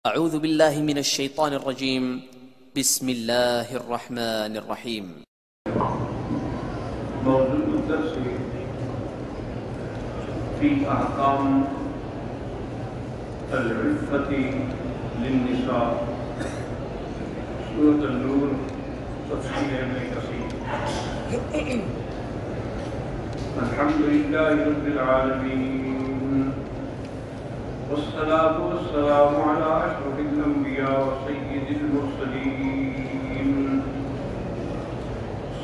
اعوذ باللہ من الشیطان الرجیم بسم اللہ الرحمن الرحیم۔ موضوع الدرس فی احکام العفة للنساء، سورۃ النور، تفسیر ابن کثیر۔ الحمد للہ رب العالمین، والصلاة والسلام على أشرف الأنبياء وسيد المرسلين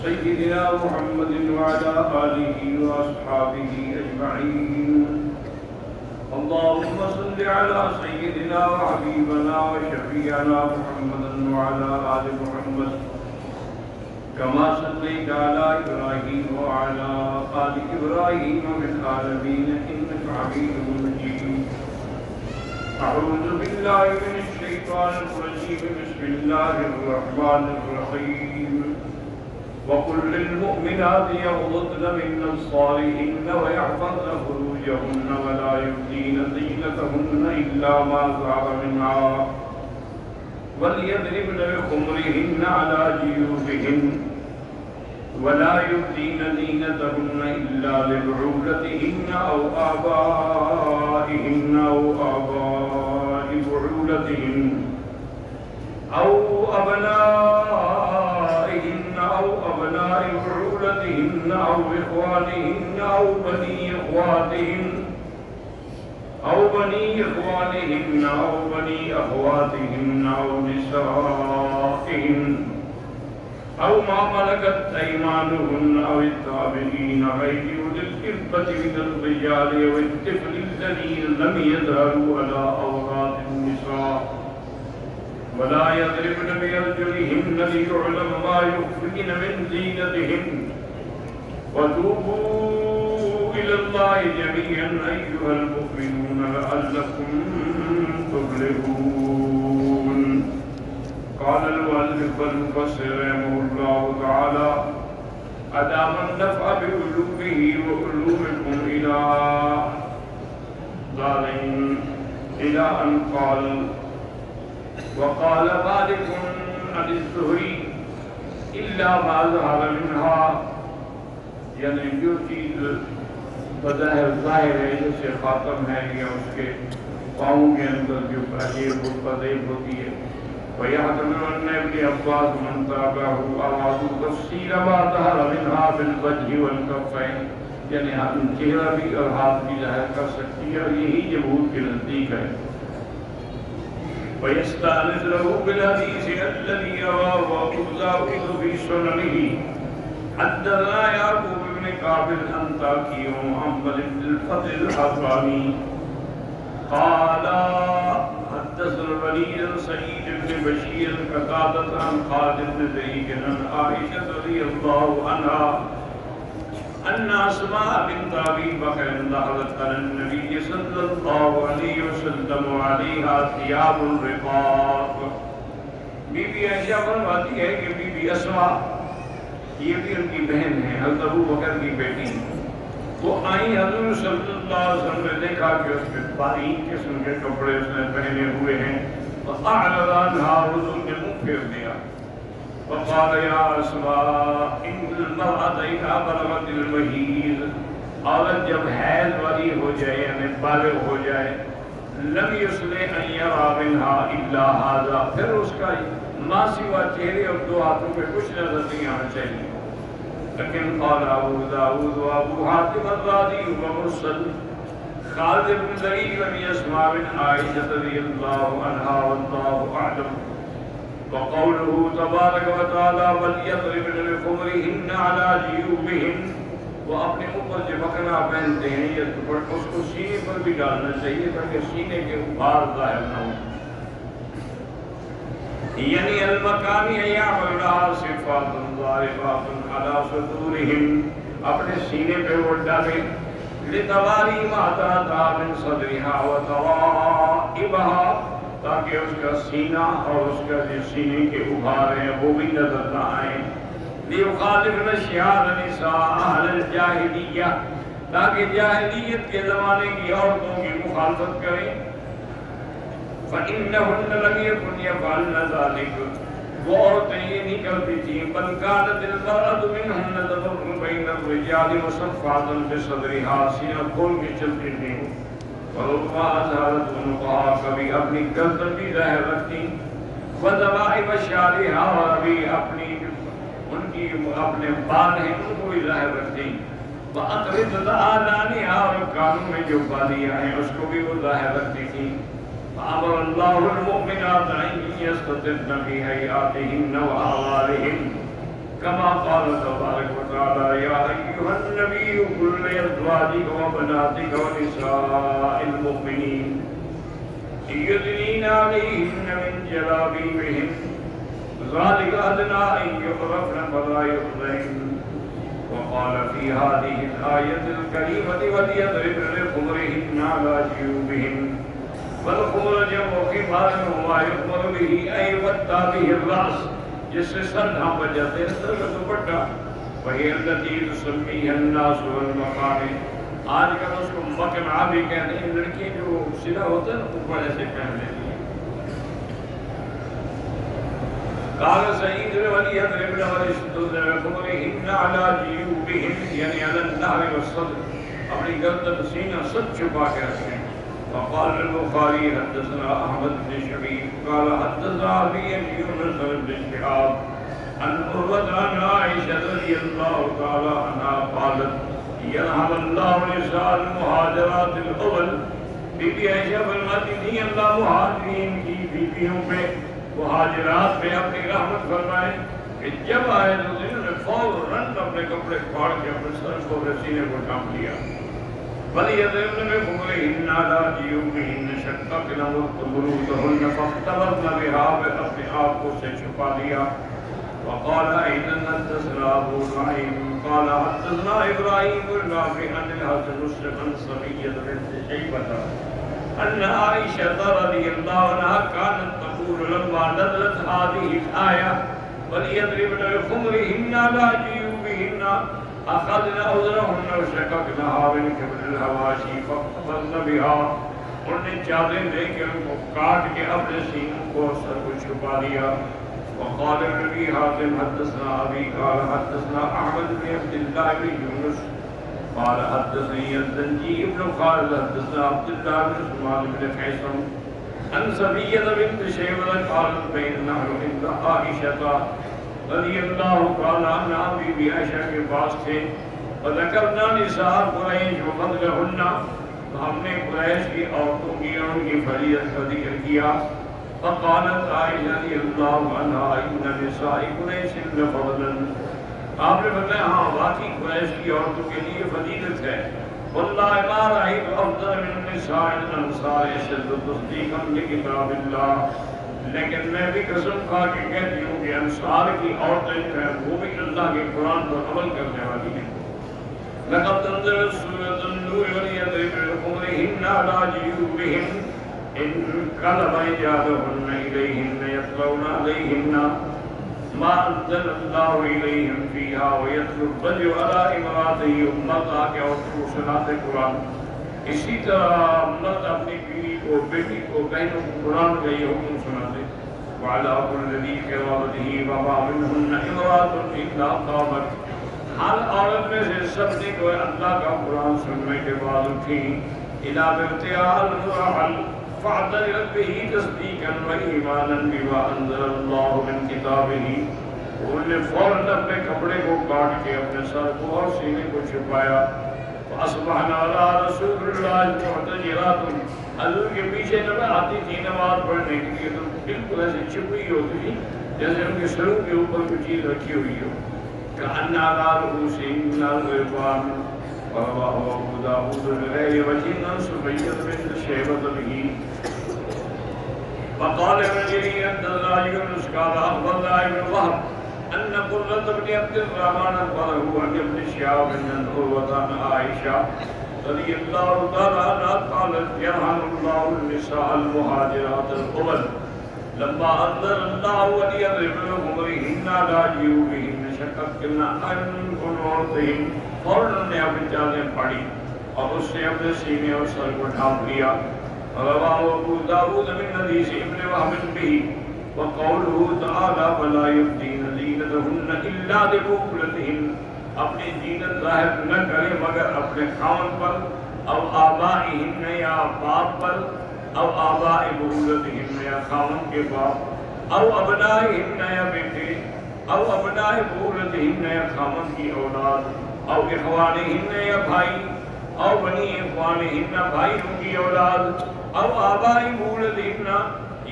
سيدنا محمد وعلى آله وأصحابه أجمعين۔ اللهم صل على سيدنا وحبيبنا وشفيعنا محمد وعلى آل محمد كما صليت على إبراهيم وعلى آل إبراهيم في العالمين إنك حميد مجيد۔ أعوذ بالله من الشيطان الرجيم، بسم الله الرحمن الرحيم۔ وقل للمؤمنات يغضضن من أبصارهن ويحفظن فروجهن ولا يبدين زينتهن إلا ما ظهر منها وليضربن بخمرهن على جيوبهن ولا يبدين زينتهن إلا لبعولتهن أو آبائهن أو آباء بعولتهن أو أبنائهن أو أبناء بعولتهن أو إخوانهن أو بني إخواتهن أو بني إخوانهن أو بني أخواتهن أو نسائهن أو ما ملكت أيمانهن أو التابعين غير أولي الإربة من الرجال أو الطفل الذين لم يظهروا على عورات النساء ولا يضربن بأرجلهن ليعلم ما يخفين من زينتهن وتوبوا إلى الله جميعا أيها المؤمنون لعلكم تفلحون۔ قال المؤلف المفسر رحمه الله تعالى: أدام النفع بعلومه وعلومكم إلى أن قال: وقال مالك عن الزهري إلا ما ظهر منها، یعنی جو چیز بظاہر ظاہر ہے جیسے خاتم ہے یا اس کے پاؤں کے اندر جو پذیب ہوتی ہے، وَيَحْتَمِلُ أَنَّ ابْنِ عَبَّاسَ مَنْ تَابَعَهُ أَرَادُوا تَفْصِيلَ مَا ظَهَرَ مِنْهَا بِالْوَجْهِ وَالْكَفَّيْنِ، یعنی چہرہ بھی اور ہاتھ بھی ظاہر کر سکتی ہے، اور یہی جمہور کے نزدیک ہے۔ وَيَسْتَأْنِسُ لَهُ بِالْحَدِيثِ الَّذِي رَوَاهُ أَبُو دَاوُودَ فِي سُنَنِهِ حدثنا يعقوب بن كعب الأنطاكي ومحمد بن الفضل الحراني قال حدثنا الوليد بن سعيد بن بشير قتادة عن خالد بن زيد عن عائشة رضي الله عنها أن أسماء بنت أبي بكر دخلت على النبي صلى الله عليه وسلم وعليها ثياب الرقاق۔ بی بی عائشہ فرماتی ہے کہ بی بی اسماء، یہ بھی ان کی بہن ہے، حضرت ابو بکر کی بیٹی، وہ آئی حضور صلی اللہ علیہ وسلم نے دیکھا کہ اس میں باریک قسم کے کپڑے اس نے پہنے ہوئے ہیں، فَأَعْرَضَ عَنْهَا، حضور نے منہ پھیر دیا، وَقَالَ يَا أَسْمَاء إِنَّ الْمَرْأَةَ إِذَا بَلَغَتِ الْمَحِيضَ، عورت جب حیض والی ہو جائے یعنی بالغ ہو جائے، لَمْ يُصْلِحْ أَنْ يَرَى مِنْهَا إِلَّا هَذَا، پھر اس کا ماں سوا چہرے اور دو ہاتھوں پہ کچھ نظر نہیں آنا چاہیے۔ لیکن قال ابو داود و ابو حاتم الرازی و مرسل خالد بن زید بن اسماء بن عائشہ رضی اللہ عنہا واللہ اعلم۔ وقوله تبارک و تعالی وَلْيَضْرِبْنَ بِخُمُرِهِنَّ عَلَى جِيُوبِهِنَّ، وہ اپنے اوپر جو مکنا پہنتے ہیں یا دوپٹہ اس کو سینے پر بھی ڈالنا چاہیے تاکہ سینے کے اوپر ظاہر نہ ہو، یعنی المکانی یعمل لها صفات ظاہرات علی صدورہم، اپنے سینے پہ وہ ڈالیں، لتواری ما تحت من صدرها وترائبها، تاکہ اس کا سینہ اور اس کا جو سینے کے ابھار ہیں وہ بھی نظر نہ آئیں، لیخالفن شعار نساء اہل الجاہلیہ، تاکہ جاہلیت کے زمانے کی عورتوں کی مخالفت کریں۔ فإنهن لم يكن يفعلن ذلك، وہ عورتیں یہ نہیں کرتی تھیں، بل كانت المرأة منهن تمر بين الرجال مصفعة بصدرها، سینہ کھول کے چلتی تھیں، وربما أظهرت عنقها، کبھی اپنی گردن بھی ظاہر رکھتی، وذوائب شعرها، اور ابھی اپنی ان کی اپنے بال ہیں ان کو بھی ظاہر رکھتی، وأقرض آذانها، اور کانوں میں جو بالیاں ہیں اس کو بھی وہ ظاہر رکھتی تھی. فأمر الله المؤمنات أن يستترن في هيئاتهن وأحوالهن كما قال تبارك وتعالى يا أيها النبي قل لأزواجك وبناتك ونساء المؤمنين يدنين عليهن من جلابيبهن ذلك أدنى أن يعرفن فلا يؤذين. وقال في هذه الآية الكريمة وليضربن بخمرهن على جيوبهن، والخمر جمع خمار وما يخمر به أي غطى به الرأس، جس سے سر ڈھانپ جاتے ہیں، سر کا دوپٹہ، وہی التي تسميها الناس والمقام، آج کل اس کو مقنعہ بھی کہتے ہیں، لڑکی جو سیدھا ہوتا ہے اوپر ایسے پہن لیتی ہے. قال سعید وليضربن بخمرهن على جيوبهن، یعنی على النهر والصدر، اپنی گردن سینہ سب چھپا کے رکھیں. وقال البخاري حدثنا أحمد بن شبيب قال حدثنا أبي عن يونس بن شهاب عن عروة عن عائشة رضي الله تعالى عنها قالت يرحم الله نساء المهاجرات الأول. بی بی عائشہ فرماتی تھی اللہ مہاجرین کی بیویوں پہ، مہاجرات پہ اپنی رحمت فرمائے کہ جب آئے تو انہوں نے فوراً اپنے کپڑے پھاڑ کے اپنے سر کو سینے کو ڈھانپ لیا. وَلْيَضْرِبْنَ بِخُمُرِهِنَّ عَلَى جِيُوبِهِنَّ شَقَّقْنَ بُيُوتَهُنَّ فَاخْتَبَرْنَ بِهَا، پھر اپنے آپ کو سے چھپا لیا. وقال أيضا حدثنا أبو نعيم قال حدثنا إبراهيم بن نافع عن الحسن عن صفية بنت شيبة أن عائشة رضي الله عنها كانت تقول لما نزلت هذه الآية وليضربن بخمرهن على جيوبهن أخذن أوزرهن وشققنها من كبر الهواشي فاقتبضن بها، انہوں نے چادریں لے کے ان کو کاٹ کے اپنے سینوں کو سر کو چھپا دیا. وقال النبي حاتم حدثنا أبي قال حدثنا أحمد بن عبد الله بن يونس قال حدثني الزنجي بن خالد حدثنا عبد الله بن سلمان بن خيثم عن صفية بنت شيبة قالت بيننا عند عائشة رضی اللہ تعالیٰ عنہ، بی بی عائشہ کے پاس تھے. وذکرنا نساء قریش وفضلہن، ہم نے قریش کی عورتوں کی اور ان کی فضیلت کا ذکر کیا. فقالت عائشہ رضی اللہ عنہا ان نساء قریش لفضلا، آپ نے بتایا ہاں واقعی قریش کی عورتوں کے لیے فضیلت ہے. واللہ ما رأیت افضل من نساء الانصار اشد تصدیقا لکتاب اللہ، لیکن میں بھی قسم کھا کے کہتی ہوں کہ انصار کی عورتیں جو ہیں وہ بھی اللہ کے قرآن پر عمل کرنے والی ہیں. لقد انزلت سورۃ النور وَلْيَضْرِبْنَ بِخُمُرِهِنَّ عَلَى جِيوبِهِنَّ انقلب رجالهن إليهن يتلون عليهن ما أنزل الله إليهم فيها ويتلو الرجل على امرأته امرأة کے عورتوں کو سناتے قرآن. اسی طرح مرد اپنی بیوی کو، بیٹی کو، بہنوں کو قرآن کا یہ حکم سناتے. وعلى كل ذي قرابته وما منهن امرأة إلا قامت، ہر عورت میں سے سب نے کوئی اللہ کا قرآن سننے کے بعد اٹھی. إلى ابتغاء المرحل فاعترف به تصديقا وإيمانا بما أنزل الله من كتابه، انہوں نے فوراً اپنے کپڑے کو کاٹ کے اپنے سر کو اور سینے کو چھپایا. فأصبحنا على رسول الله معتجرات، حضور کے پیچھے نہ آتی تھی نماز پڑھنے کے لیے تو بالکل ایسے چھپی ہوتی تھی جیسے ان کے سروں کے اوپر کوئی چیز رکھی ہوئی ہو. كأن على رؤوسهن الغربان. رواه أبو داود بغير وجه عن صفية بنت شيبة به. وقال ابن جرير حدثنا يونس قال أخبرنا ابن وهب أن قرة بن عبد الرحمن أخبره عن ابن شهاب عن عروة عن عائشة رضي الله تعالى عنها قالت يرحم الله النساء المهاجرات الأول لما أنزل الله وليضربن بخمرهن على جيوبهن شققن عن عورتهن، اور انہوں نے اپنی چادریں پھاڑی اور اس سے اپنے سینے اور سر کو ڈھانپ لیا. رواه ابو داود من حديث ابن وهب به وقوله تعالى فلا يبدين زينتهن الا لبعولتهن، اپنی زینت ظاہر نہ کرے مگر اپنے خاوند پر، او آبائہن یا باپ پر، او آباء بعولتہن یا خاوند کے باپ، او ابنائہن یا بیٹے، او ابناء بعولتہن یا خاوند کی اولاد، او اخوانہن یا بھائی، او بنی اخوانہن بھائی ان کی اولاد، او آباء بعولتہن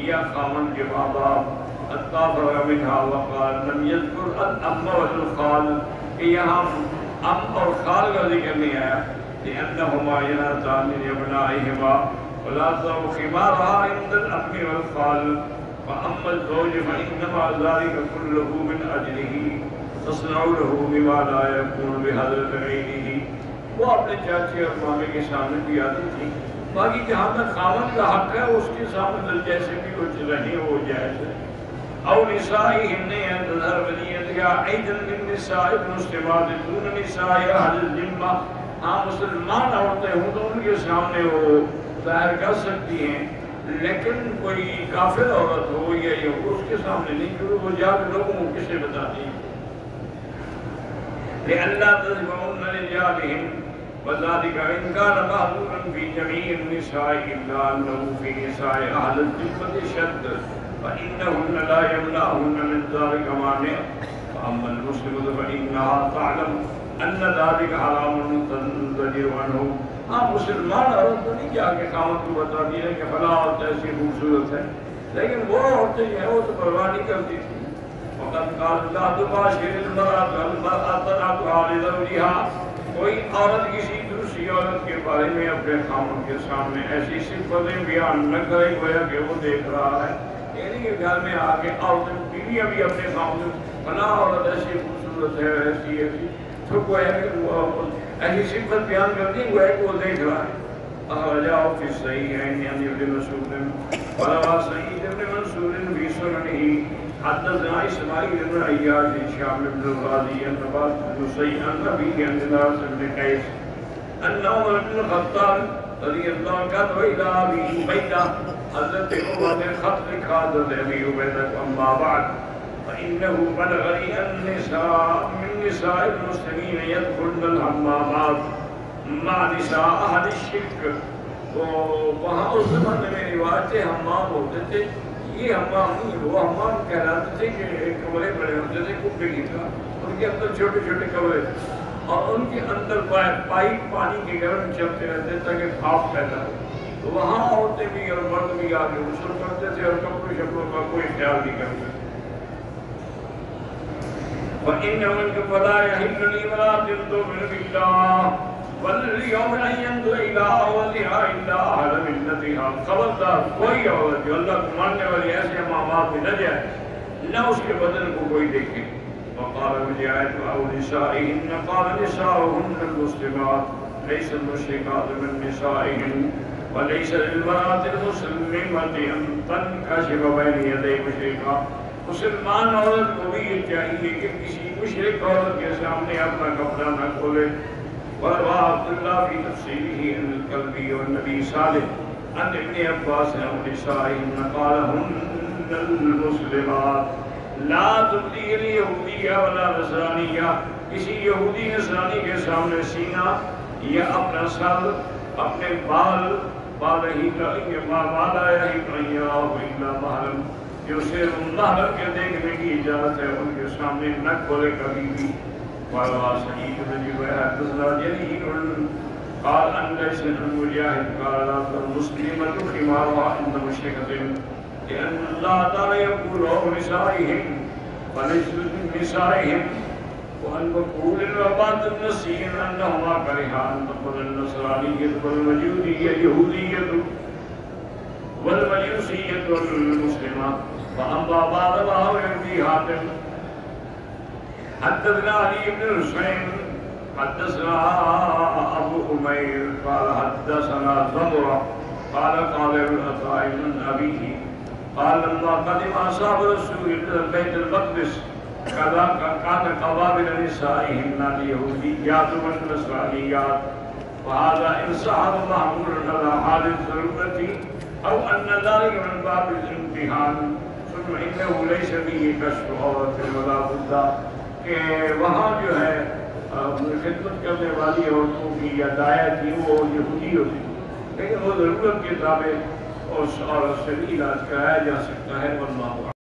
یا خاوند کے ماں باپ، اتفر منہا وقال لم یذکر الام والخال، کہ یہاں ام اور خال کا ذکر نہیں آیا، لأنہما یناتان من ابنائہما ولا تضع خمارها عند الام والخال، فأما الزوج فإنما ذلك كله من أجله تصنع له بما لا يكون بحضرة غيره، وہ اپنے چاچے اور مامے کے سامنے بھی آتی تھی، باقی جہاں تک خاوند کا حق ہے اس کے سامنے جیسے بھی کچھ رہے وہ جائز ہے۔ او نسائہن ان تظہر وليتها ایضا للنساء المسلمات دون نساء اہل الذمہ، ہاں مسلمان عورتیں ہوں تو ان کے سامنے وہ ظاہر کر سکتی ہیں، لیکن کوئی کافر عورت ہو یا اس کے سامنے نہیں، کیونکہ وہ جا کے لوگوں کو کسے بتاتی ہیں۔ لئلا تذبعن لرجالہن وذلك إن كان معذورا في جميع النساء إلا أنه في نساء أهل الذمة شد فإنهن لا يمنعهن من ذلك مانع، فأما المسلمة فإنها تعلم أن ذلك حرام تنزجر عنه، ہاں مسلمان عورت تو نہیں جا کے خاوند کو بتاتی ہے کہ فلاں عورت ایسی خوبصورت ہے، لیکن وہ عورتیں ہیں وہ تو پرواہ نہیں کرتی تھی۔ وقد قال لا تباشر المرأة طلعتها لزوجها، کوئی عورت کسی دوسری عورت کے بارے میں اپنے خاوند کے سامنے ایسی صفتیں بیان نہ کرے گویا کہ وہ دیکھ رہا ہے، یعنی کہ گھر میں آ کے عورتیں بیویاں بھی اپنے خاوند فلاں عورت ایسی خوبصورت ہے ایسی ایسی، تو گویا کہ وہ ایسی صفت بیان کرتی ہے گویا کہ وہ دیکھ رہا ہے۔ اخرجہ فی الصحیحین عن ابن مسعود وروى سعید بن منصور فی سننہ حدثنا اسماعیل بن عیاش هشام بن الغازی عن عباس بن سعید عن ابیہ عن ناصر بن قیس ان عمر بن الخطاب رضی اللہ عنہ كتب الى ابی عبیدہ، حضرت عمر نے خط لکھا حضرت ابی عبیدہ کو، اما بعد فإنه بلغني النساء من نساء المسلمين يدخلن الحمامات مع نساء اہل الشرک، تو وہاں اس زمانے میں رواج سے حمام ہوتے تھے، یہ حمام نہیں وہ حمام کہلاتے تھے کہ کمرے بڑے ہوتے تھے کپڑے کی طرح، ان کے اندر چھوٹے چھوٹے کمرے اور ان کے اندر پائپ پانی کے گرم چلتے رہتے تاکہ بھاپ پیدا ہو، تو وہاں عورتیں بھی اور مرد بھی آ کے غسل کرتے تھے اور کپڑے شپڑوں کا کوئی خیال نہیں کرتے۔ وَإِنَّ مِنْكَ فَلَا يَحِلُّ لِامْرَأَةٍ تُؤْمِنُ بِاللَّهِ وَالْيَوْمِ أَن يَنظُرَ إِلَىٰ أَوْلِيَائِهَا إِلَّا أَهْلَ مِلَّتِهَا، خبردار کوئی عورت جو اللہ کو ماننے والی ایسے مامات میں نہ جائے نہ اس کے بدن کو کوئی دیکھے۔ وقال مجاہد أَوْ نِسَائِهِنَّ قال نساؤهن المسلمات ليس المشركات من نسائهن وليس للمرأة المسلمة أن تنكشف بين يدي مشركة، مسلمان عورت کو بھی یہ چاہیے کہ کسی مشرک عورت کے سامنے اپنا کپڑا نہ کھولے۔ وروى عبد الله في تفسيره عن الكلبي والنبي صالح عن ابن عباس عن نسائهن قال هن المسلمات لا تبدي اليهودية ولا نصرانية، کسی یہودی نصرانی کے سامنے سینہ یا اپنا سر اپنے بال ہی بالا ہی الا محرم، جو صرف محرم کے دیکھنے کی اجازت ہے ان کے سامنے نہ کھولے کبھی بھی۔ وروى سعيد بن جبير حدثنا جرير قال عن ليس بن مجاهد قال لا المسلمة خمارها عند مشركة، لأن الله تعالى يقول أو نسائهم فليس نسائهم، وأن مقول الرباط النسي أنهما كرها أن تقبل النصرانية والمجوسية اليهودية والمجوسية المسلمة، فأما بعد ما هو يرضي حاتم حدثنا علي بن الحسين حدثنا ابو امير قال حدثنا زمرة قال قال العطاء بن ابيه قال لما قدم اصحاب رسول الله بيت المقدس كان قبائل نسائهن اليهوديات والنصرانيات، وهذا ان صح محمول على حال الضرورة او ان ذلك من باب الامتحان ثم انه ليس فيه کشف عورت ولا بد کہ وہاں جو ہے خدمت کرنے والی عورتوں کی یا دایا کی وہ یہودی ہوتی لیکن وہ ضرورت کے تابع اس عورت سے بھی علاج کرایا جا سکتا ہے واللہ